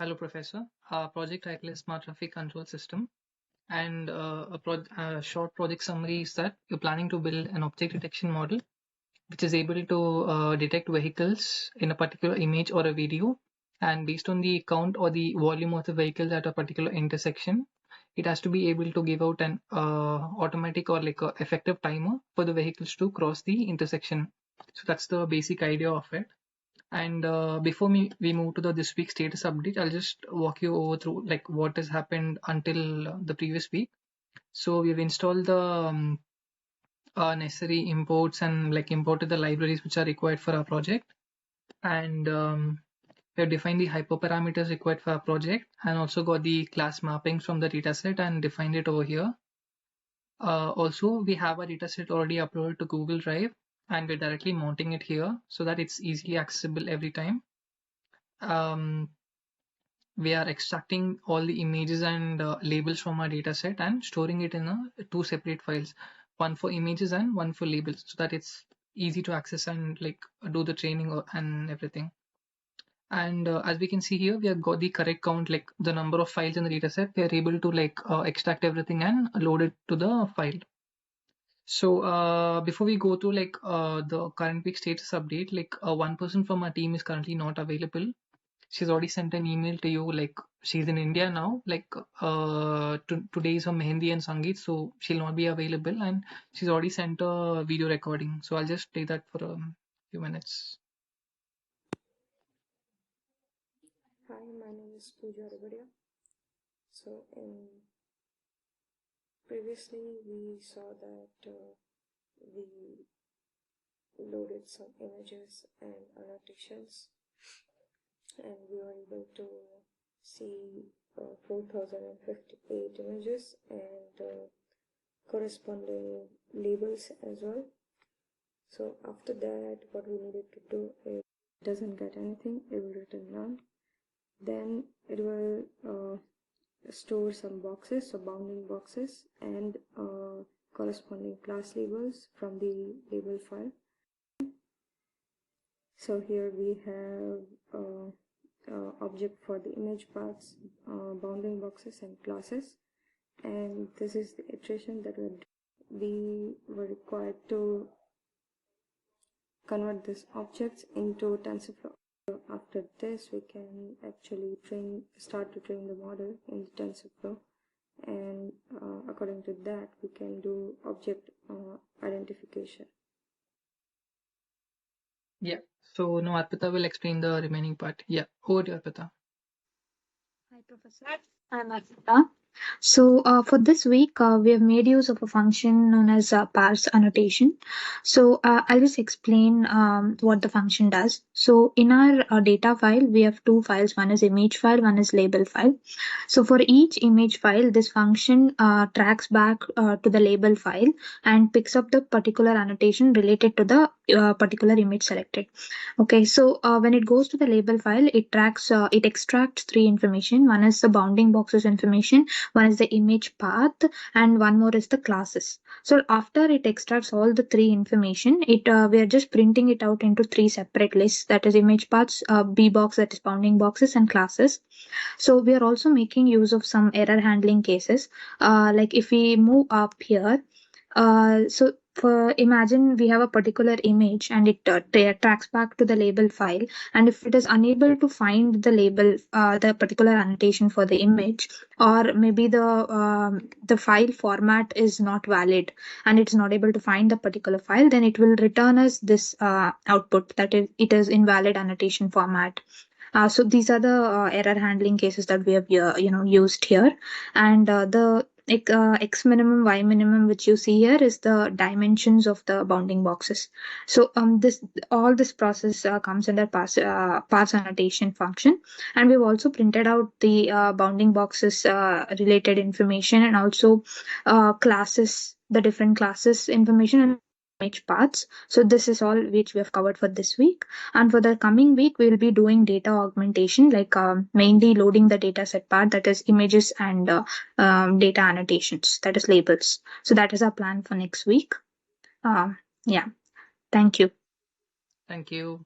Hello, Professor. Our project title is Smart Traffic Control System, and a short project summary is that you're planning to build an object detection model which is able to detect vehicles in a particular image or a video, and based on the count or the volume of the vehicles at a particular intersection, it has to be able to give out an automatic or like a effective timer for the vehicles to cross the intersection. So that's the basic idea of it. And before we move to this week's status update, I'll just walk you over through like what has happened until the previous week. So we've installed the necessary imports and like imported the libraries which are required for our project. And we have defined the hyperparameters required for our project and also got the class mappings from the dataset and defined it over here. Also, we have a dataset already uploaded to Google Drive and we're directly mounting it here so that it's easily accessible every time. We are extracting all the images and labels from our dataset and storing it in two separate files, one for images and one for labels, so that it's easy to access and like do the training and everything. And as we can see here, we have got the correct count, like the number of files in the dataset. We are able to like extract everything and load it to the file. So before we go to like the current week status update, like one person from our team is currently not available. She's already sent an email to you, like she's in India now, like today is her Mehendi and Sangeet, so she'll not be available, and she's already sent a video recording, so I'll just play that for a few minutes. Hi, my name is Pooja Revadia. So previously we saw that we loaded some images and annotations, and we were able to see 4058 images and corresponding labels as well. So after that, what we needed to do is, it doesn't get anything, it will return none. Then it will store some boxes, so bounding boxes, and corresponding class labels from the label file. So here we have object for the image paths, bounding boxes, and classes. And this is the iteration that we were required to convert these objects into TensorFlow. After this, we can actually start to train the model in the TensorFlow, and according to that, we can do object identification. Yeah. So now Arpita will explain the remaining part. Yeah. Over to Arpita. Hi, Professor. I'm Arpita. So for this week, we have made use of a function known as parse annotation. So I'll just explain what the function does. So in our data file, we have two files. One is image file, one is label file. So for each image file, this function tracks back to the label file and picks up the particular annotation related to the particular image selected. Okay, so when it goes to the label file, it extracts three information. One is the bounding boxes information, one is the image path, and one more is the classes. So after it extracts all the three information, we are just printing it out into three separate lists, that is image paths, B box, that is bounding boxes, and classes. So we are also making use of some error handling cases. Like if we move up here, so imagine we have a particular image and it tracks back to the label file, and if it is unable to find the label, the particular annotation for the image, or maybe the file format is not valid and it's not able to find the particular file, then it will return us this output that it is invalid annotation format. So these are the error handling cases that we have used here, and the x minimum, y minimum, which you see here, is the dimensions of the bounding boxes. So all this process comes under parse annotation function, and we've also printed out the bounding boxes related information, and also classes, the different classes information, and image paths. So this is all which we have covered for this week, and for the coming week we will be doing data augmentation, like mainly loading the data set part, that is images, and data annotations, that is labels. So that is our plan for next week. Yeah, thank you. Thank you.